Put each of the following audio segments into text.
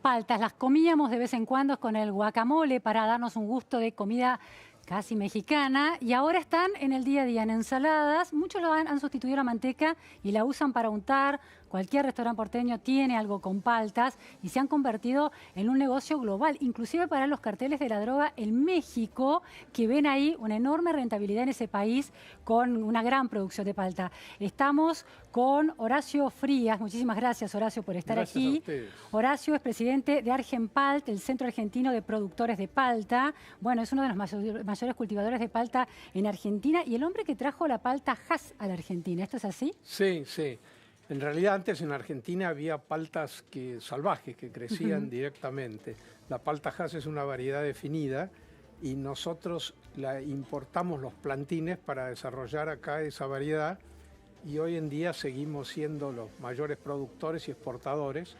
paltas. Las comíamos de vez en cuando con el guacamole para darnos un gusto de comida casi mexicana, y ahora están en el día a día en ensaladas. Muchos han sustituido la manteca y la usan para untar. Cualquier restaurante porteño tiene algo con paltas y se han convertido en un negocio global, inclusive para los carteles de la droga en México, que ven ahí una enorme rentabilidad en ese país con una gran producción de palta. Estamos con Horacio Frías. Muchísimas gracias, Horacio, por estar aquí. Horacio es presidente de Argenpalt, el Centro Argentino de Productores de Palta. Bueno, es uno de los mayores cultivadores de palta en Argentina y el hombre que trajo la palta Hass a la Argentina. ¿Esto es así? Sí, sí. En realidad antes en Argentina había paltas salvajes que crecían directamente. La palta Hass es una variedad definida y nosotros importamos los plantines para desarrollar acá esa variedad, y hoy en día seguimos siendo los mayores productores y exportadores,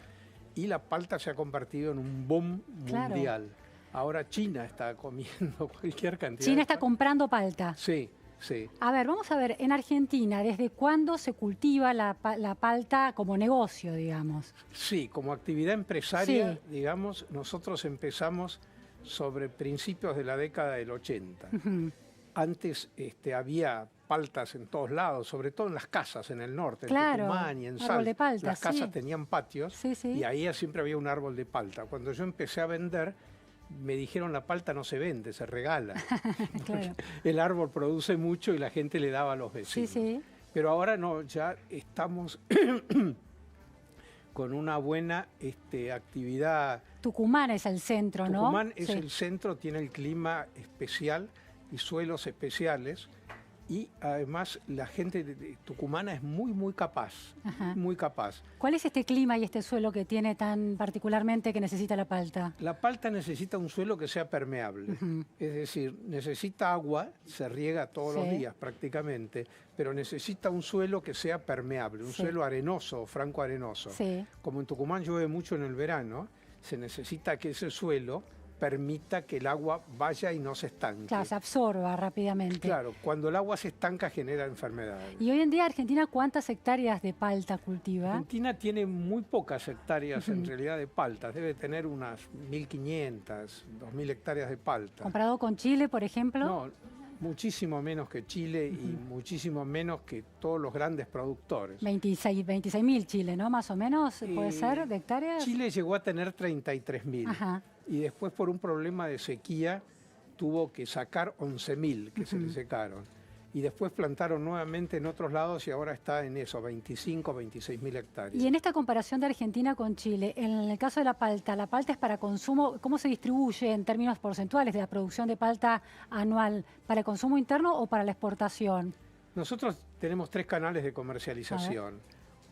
y la palta se ha convertido en un boom mundial. Ahora China está comiendo cualquier cantidad. China está comprando palta. Sí. Sí. A ver, vamos a ver, en Argentina, ¿desde cuándo se cultiva la palta como negocio, digamos? Sí, como actividad empresaria, digamos, nosotros empezamos sobre principios de la década del 80. Antes había paltas en todos lados, sobre todo en las casas en el norte, en Tucumán y en Salta. Las casas tenían patios y ahí siempre había un árbol de palta. Cuando yo empecé a vender, me dijeron la palta no se vende, se regala. El árbol produce mucho y la gente le daba a los vecinos. Pero ahora no, ya estamos con una buena actividad. Tucumán es el centro, ¿no? Tucumán es el centro, tiene el clima especial y suelos especiales. Y además la gente tucumana es muy capaz, muy capaz. ¿Cuál es este clima y este suelo que tiene tan particularmente que necesita la palta? La palta necesita un suelo que sea permeable, es decir, necesita agua, se riega todos los días prácticamente, pero necesita un suelo que sea permeable, un suelo arenoso, franco arenoso. Como en Tucumán llueve mucho en el verano, se necesita que ese suelo permita que el agua vaya y no se estanque. Claro, se absorba rápidamente. Claro, cuando el agua se estanca genera enfermedades. Y hoy en día Argentina, ¿cuántas hectáreas de palta cultiva? Argentina tiene muy pocas hectáreas en realidad de palta, debe tener unas 1.500, 2.000 hectáreas de palta. ¿Comparado con Chile, por ejemplo? No, muchísimo menos que Chile y muchísimo menos que todos los grandes productores. 26.000 Chile, ¿no? Más o menos, ¿puede ser, de hectáreas? Chile llegó a tener 33.000. Y después por un problema de sequía tuvo que sacar 11.000 que se le secaron. Y después plantaron nuevamente en otros lados y ahora está en eso, 26.000 hectáreas. Y en esta comparación de Argentina con Chile, en el caso de la palta es para consumo, ¿cómo se distribuye en términos porcentuales de la producción de palta anual? ¿Para el consumo interno o para la exportación? Nosotros tenemos 3 canales de comercialización.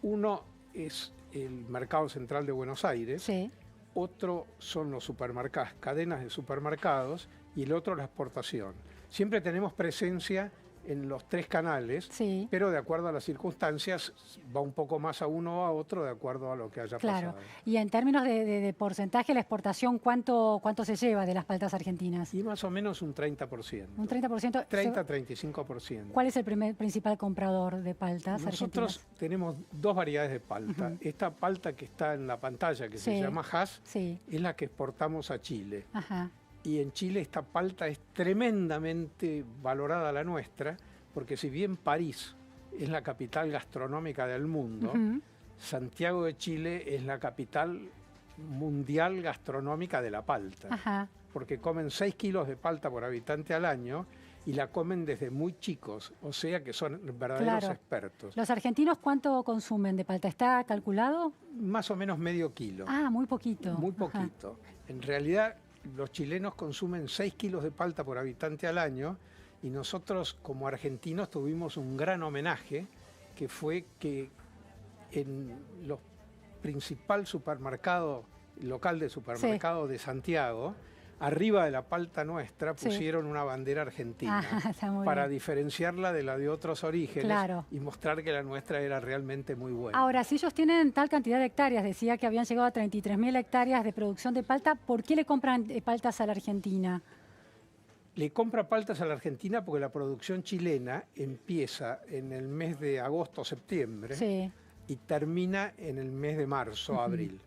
Uno es el Mercado Central de Buenos Aires. Otro son los supermercados, cadenas de supermercados, y el otro la exportación. Siempre tenemos presencia en los 3 canales, pero de acuerdo a las circunstancias va un poco más a uno o a otro de acuerdo a lo que haya pasado. Y en términos de porcentaje, la exportación, ¿cuánto se lleva de las paltas argentinas? Y más o menos un 30%. ¿Un 30%? 30-35%. ¿Cuál es el principal comprador de paltas argentinas? Nosotros tenemos 2 variedades de palta. Esta palta que está en la pantalla, que se llama Hass, es la que exportamos a Chile. Y en Chile esta palta es tremendamente valorada la nuestra, porque si bien París es la capital gastronómica del mundo, Santiago de Chile es la capital mundial gastronómica de la palta. Porque comen 6 kilos de palta por habitante al año y la comen desde muy chicos, o sea que son verdaderos expertos. ¿Los argentinos cuánto consumen de palta? ¿Está calculado? Más o menos medio kilo. Ah, muy poquito. Muy poquito. En realidad, los chilenos consumen 6 kilos de palta por habitante al año, y nosotros como argentinos tuvimos un gran homenaje, que fue que en los principal supermercado, local de supermercado de Santiago, arriba de la palta nuestra pusieron una bandera argentina para diferenciarla de la de otros orígenes y mostrar que la nuestra era realmente muy buena. Ahora, si ellos tienen tal cantidad de hectáreas, decía que habían llegado a 33.000 hectáreas de producción de palta, ¿por qué le compran paltas a la Argentina? Le compra paltas a la Argentina porque la producción chilena empieza en el mes de agosto, septiembre y termina en el mes de marzo, abril.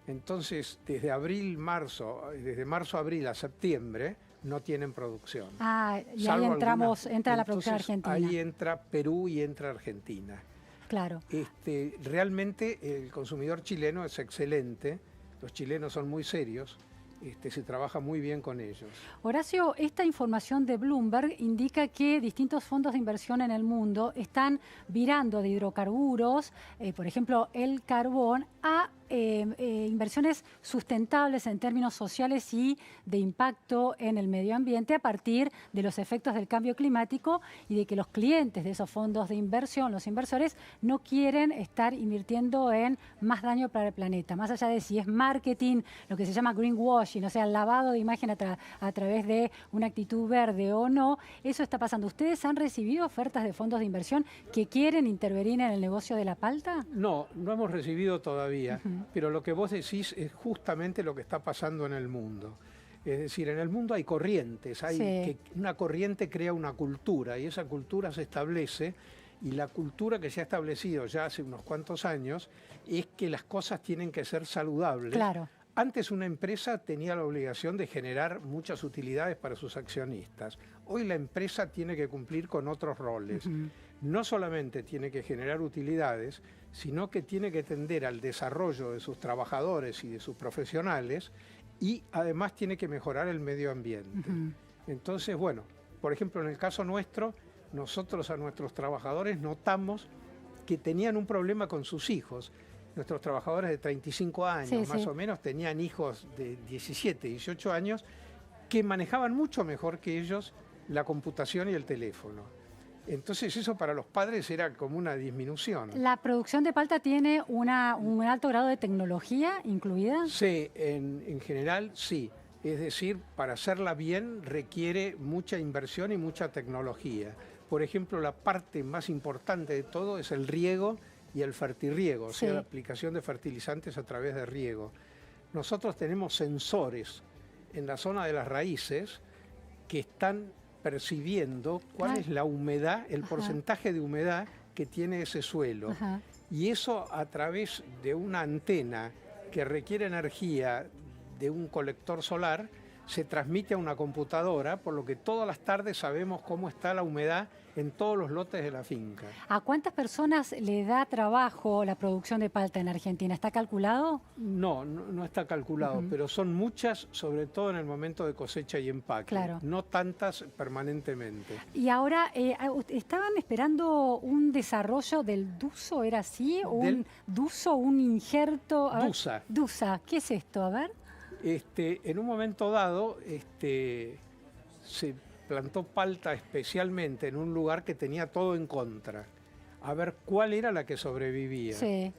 Entonces, desde marzo, abril a septiembre, no tienen producción. Ah, y ahí entra la producción argentina. Ahí entra Perú y entra Argentina. Claro. Realmente el consumidor chileno es excelente, los chilenos son muy serios, se trabaja muy bien con ellos. Horacio, esta información de Bloomberg indica que distintos fondos de inversión en el mundo están virando de hidrocarburos, por ejemplo el carbón, a inversiones sustentables en términos sociales y de impacto en el medio ambiente a partir de los efectos del cambio climático y de que los clientes de esos fondos de inversión, los inversores, no quieren estar invirtiendo en más daño para el planeta, más allá de si es marketing, lo que se llama greenwashing, o sea, el lavado de imagen a través de una actitud verde o no. Eso está pasando. ¿Ustedes han recibido ofertas de fondos de inversión que quieren intervenir en el negocio de la palta? No, no hemos recibido todavía. Pero lo que vos decís es justamente lo que está pasando en el mundo. Es decir, en el mundo hay corrientes, una corriente crea una cultura y esa cultura se establece, y la cultura que se ha establecido ya hace unos cuantos años es que las cosas tienen que ser saludables. Claro. Antes una empresa tenía la obligación de generar muchas utilidades para sus accionistas. Hoy la empresa tiene que cumplir con otros roles. No solamente tiene que generar utilidades, sino que tiene que tender al desarrollo de sus trabajadores y de sus profesionales, y además tiene que mejorar el medio ambiente. Entonces, bueno, por ejemplo, en el caso nuestro, nosotros a nuestros trabajadores notamos que tenían un problema con sus hijos. Nuestros trabajadores de 35 años, más o menos, tenían hijos de 17, 18 años que manejaban mucho mejor que ellos la computación y el teléfono. Entonces eso para los padres era como una disminución. ¿La producción de palta tiene un alto grado de tecnología incluida? Sí, en general sí. Es decir, para hacerla bien requiere mucha inversión y mucha tecnología. Por ejemplo, la parte más importante de todo es el riego y el fertirriego, o sea, la aplicación de fertilizantes a través de riego. Nosotros tenemos sensores en la zona de las raíces que están percibiendo cuál es la humedad, el porcentaje de humedad que tiene ese suelo. Y eso a través de una antena que requiere energía de un colector solar, se transmite a una computadora, por lo que todas las tardes sabemos cómo está la humedad en todos los lotes de la finca. ¿A cuántas personas le da trabajo la producción de palta en Argentina? ¿Está calculado? No está calculado, pero son muchas, sobre todo en el momento de cosecha y empaque. Claro. No tantas permanentemente. Y ahora, ¿estaban esperando un desarrollo del DUSO? ¿Era así? ¿DUSO, un injerto? DUSA. DUSA, ¿qué es esto? A ver. En un momento dado se plantó palta especialmente en un lugar que tenía todo en contra, a ver cuál era la que sobrevivía. Sí.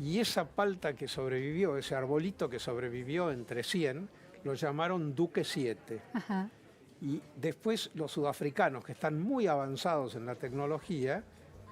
Y esa palta que sobrevivió, ese arbolito que sobrevivió entre 100, lo llamaron Duque 7. Y después los sudafricanos, que están muy avanzados en la tecnología,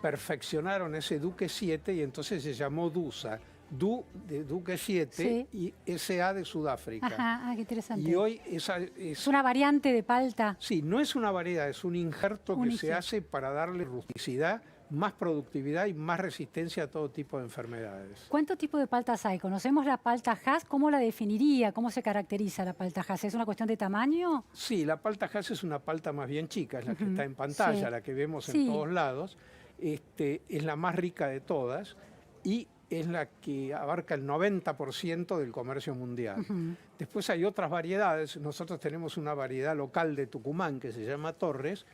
perfeccionaron ese Duque 7 y entonces se llamó DUSA. DU de Duque 7 y SA de Sudáfrica. Qué interesante. Y hoy es una variante de palta. Sí, no es una variedad, es un injerto que se hace para darle rusticidad, más productividad y más resistencia a todo tipo de enfermedades. ¿Cuántos tipos de paltas hay? ¿Conocemos la palta Hass? ¿Cómo la definiría? ¿Cómo se caracteriza la palta Hass? ¿Es una cuestión de tamaño? Sí, la palta Hass es una palta más bien chica, es la que está en pantalla, la que vemos en todos lados. Es la más rica de todas y es la que abarca el 90% del comercio mundial. Después hay otras variedades. Nosotros tenemos una variedad local de Tucumán que se llama Torres,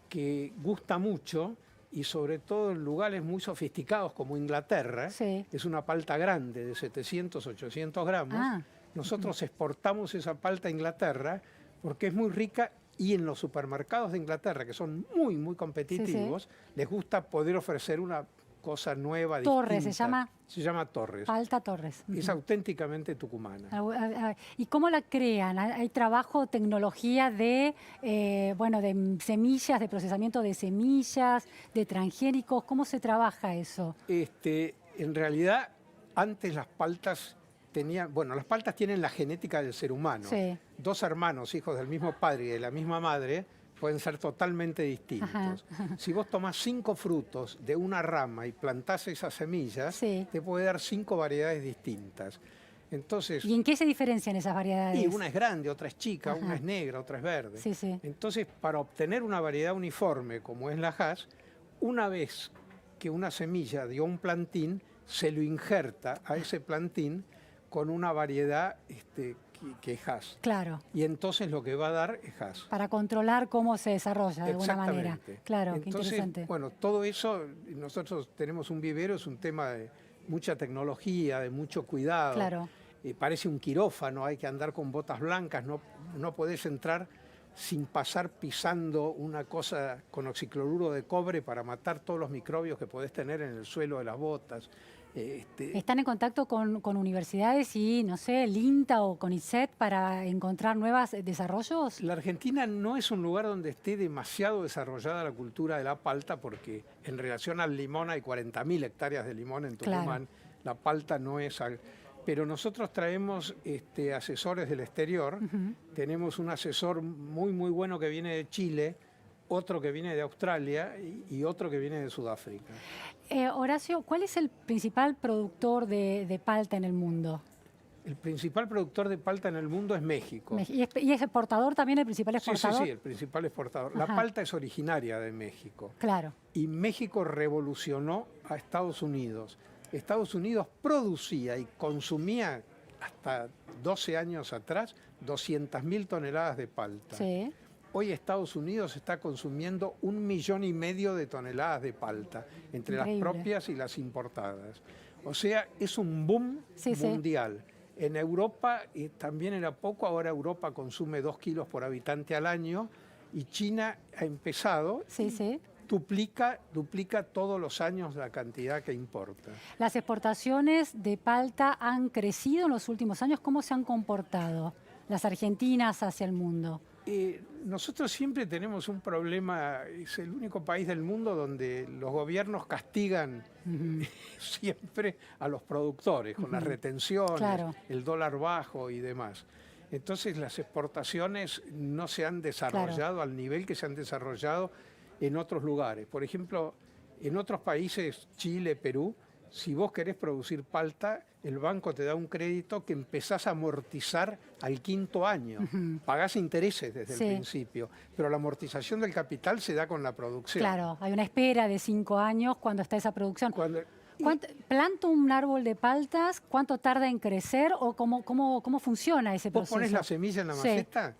que gusta mucho y sobre todo en lugares muy sofisticados como Inglaterra. Es una palta grande de 700, 800 gramos. Nosotros exportamos esa palta a Inglaterra porque es muy rica y en los supermercados de Inglaterra, que son muy, muy competitivos, les gusta poder ofrecer una cosa nueva, Torres, distinta. Se llama Torres. Palta Torres. Es auténticamente tucumana. ¿Y cómo la crean? ¿Hay trabajo, tecnología de semillas, de procesamiento de semillas, de transgénicos? ¿Cómo se trabaja eso? En realidad, antes las paltas las paltas tienen la genética del ser humano. Dos hermanos, hijos del mismo padre y de la misma madre, pueden ser totalmente distintos. Si vos tomás 5 frutos de una rama y plantás esas semillas, te puede dar 5 variedades distintas. Entonces, ¿y en qué se diferencian esas variedades? Y una es grande, otra es chica, una es negra, otra es verde. Sí, sí. Entonces, para obtener una variedad uniforme como es la Hass, una vez que una semilla dio un plantín, se lo injerta a ese plantín con una variedad que es Hass. Claro. Y entonces lo que va a dar es Hass. Para controlar cómo se desarrolla de alguna manera. Claro, entonces, qué interesante. Bueno, todo eso, nosotros tenemos un vivero, es un tema de mucha tecnología, de mucho cuidado. Claro. Parece un quirófano, hay que andar con botas blancas, no podés entrar sin pasar pisando una cosa con oxicloruro de cobre para matar todos los microbios que podés tener en el suelo de las botas. ¿Están en contacto con universidades y, no sé, el INTA o CONICET para encontrar nuevos desarrollos? La Argentina no es un lugar donde esté demasiado desarrollada la cultura de la palta, porque en relación al limón hay 40.000 hectáreas de limón en Tucumán. Claro. La palta no es... Pero nosotros traemos asesores del exterior. Tenemos un asesor muy bueno que viene de Chile, otro que viene de Australia y otro que viene de Sudáfrica. Horacio, ¿cuál es el principal productor de palta en el mundo? El principal productor de palta en el mundo es México. ¿Y es exportador también, el principal exportador? Sí, el principal exportador. La palta es originaria de México. Claro. Y México revolucionó a Estados Unidos. Estados Unidos producía y consumía hasta 12 años atrás 200.000 toneladas de palta. Sí. Hoy Estados Unidos está consumiendo 1,5 millones de toneladas de palta, entre las propias y las importadas. O sea, es un boom mundial. Sí. En Europa también era poco, ahora Europa consume 2 kilos por habitante al año y China ha empezado. Sí. Duplica todos los años la cantidad que importa. Las exportaciones de palta han crecido en los últimos años. ¿Cómo se han comportado las argentinas hacia el mundo? Nosotros siempre tenemos un problema, es el único país del mundo donde los gobiernos castigan siempre a los productores con las retenciones, claro, el dólar bajo y demás. Entonces las exportaciones no se han desarrollado al nivel que se han desarrollado en otros lugares. Por ejemplo, en otros países, Chile, Perú, si vos querés producir palta, el banco te da un crédito que empezás a amortizar al 5.º año. Pagás intereses desde el principio, pero la amortización del capital se da con la producción. Claro, hay una espera de 5 años cuando está esa producción. ¿Planto un árbol de paltas? ¿Cuánto tarda en crecer? ¿O cómo funciona ese proceso? Vos pones la semilla en la maceta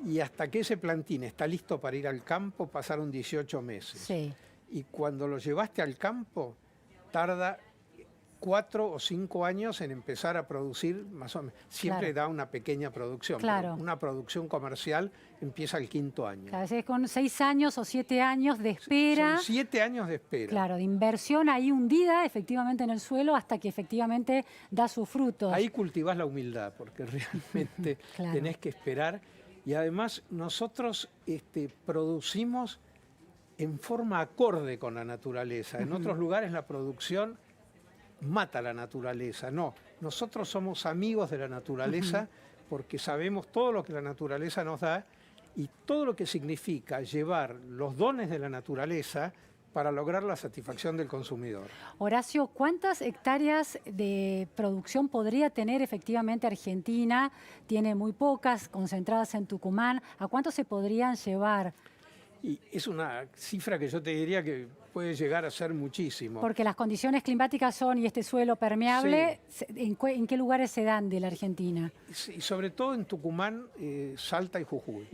y hasta que ese plantín está listo para ir al campo pasaron 18 meses. Sí. Y cuando lo llevaste al campo, tarda 4 o 5 años en empezar a producir, más o menos. Siempre da una pequeña producción, pero una producción comercial empieza al 5.º año. Claro, es con 6 años o 7 años de espera. Son 7 años de espera. Claro, de inversión ahí hundida efectivamente en el suelo hasta que efectivamente da sus frutos. Ahí cultivás la humildad, porque realmente tenés que esperar. Y además nosotros producimos en forma acorde con la naturaleza. En otros lugares la producción mata la naturaleza. No, nosotros somos amigos de la naturaleza porque sabemos todo lo que la naturaleza nos da y todo lo que significa llevar los dones de la naturaleza para lograr la satisfacción del consumidor. Horacio, ¿cuántas hectáreas de producción podría tener efectivamente Argentina? Tiene muy pocas, concentradas en Tucumán. ¿A cuánto se podrían llevar? Y es una cifra que yo te diría que puede llegar a ser muchísimo. Porque las condiciones climáticas son, y este suelo permeable, ¿en qué lugares se dan de la Argentina? Sí, sobre todo en Tucumán, Salta y Jujuy,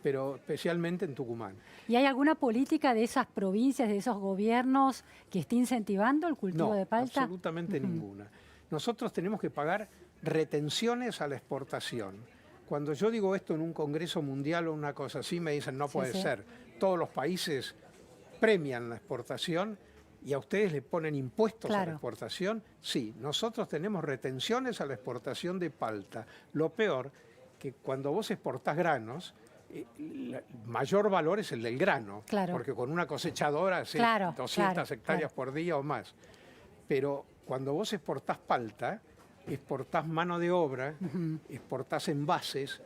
pero especialmente en Tucumán. ¿Y hay alguna política de esas provincias, de esos gobiernos, que esté incentivando el cultivo de palta? No, absolutamente ninguna. Nosotros tenemos que pagar retenciones a la exportación. Cuando yo digo esto en un congreso mundial o una cosa así, me dicen, no puede ser. Todos los países premian la exportación y a ustedes le ponen impuestos a la exportación. Sí, nosotros tenemos retenciones a la exportación de palta. Lo peor, que cuando vos exportás granos, el mayor valor es el del grano, porque con una cosechadora hace 200 hectáreas por día o más. Pero cuando vos exportás palta, exportás mano de obra, exportás envases,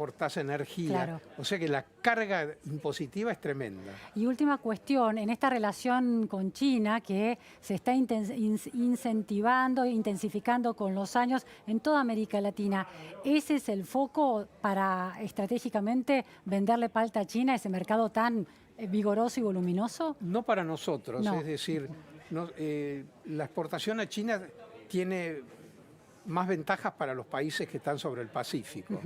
exportás energía. Claro. O sea que la carga impositiva es tremenda. Y última cuestión, en esta relación con China que se está incentivando, intensificando con los años en toda América Latina, ¿ese es el foco para estratégicamente venderle palta a China, ese mercado tan vigoroso y voluminoso? No para nosotros, no. Es decir, la exportación a China tiene más ventajas para los países que están sobre el Pacífico.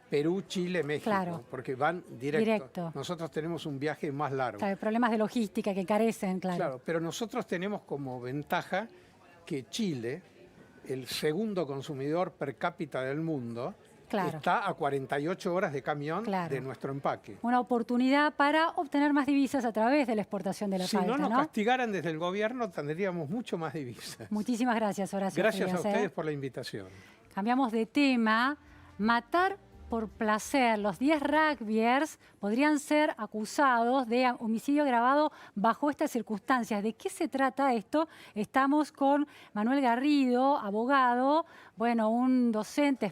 Perú, Chile, México, claro, porque van directo. Nosotros tenemos un viaje más largo. Claro, problemas de logística que carecen, claro. Claro, pero nosotros tenemos como ventaja que Chile, el segundo consumidor per cápita del mundo, claro, está a 48 horas de camión, claro, de nuestro empaque. Una oportunidad para obtener más divisas a través de la exportación de la palta, Si no nos castigaran desde el gobierno, tendríamos mucho más divisas. Muchísimas gracias, Horacio. Gracias a ustedes por la invitación. Cambiamos de tema. Matar por placer. Los 10 rugbyers podrían ser acusados de homicidio agravado bajo estas circunstancias. ¿De qué se trata esto? Estamos con Manuel Garrido, abogado, bueno, un docente